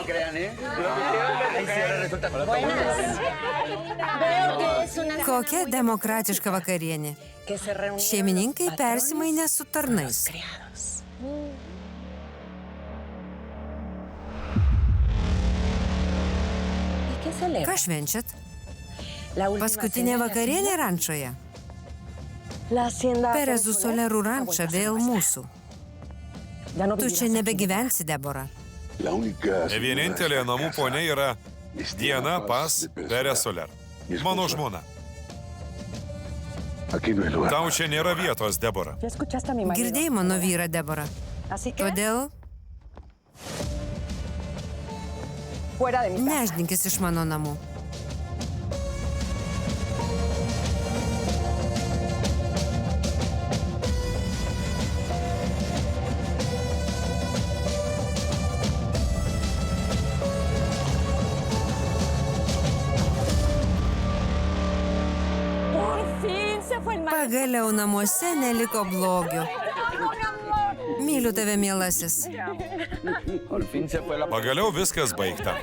crean, ¿eh? Ahí sí, ahora resulta con la Kokia demokratiška vakarienė. Šeimininkai persimainė su tarnais. Ką švenčiat? Paskutinė vakarienė rančoje. Perezų Solerų ranča vėl mūsų. Tu čia nebegyvensi, Debora. Vienintelė namų ponia yra Diana Paz Perez Soler. Mano žmona. Tau čia nėra vietos, Debora. Girdėjai mano vyrą, Debora. Todėl nešdinkis iš mano namų. Pagaliau namuose neliko blogio. Myliu tave, mielasis. Pagaliau viskas baigta.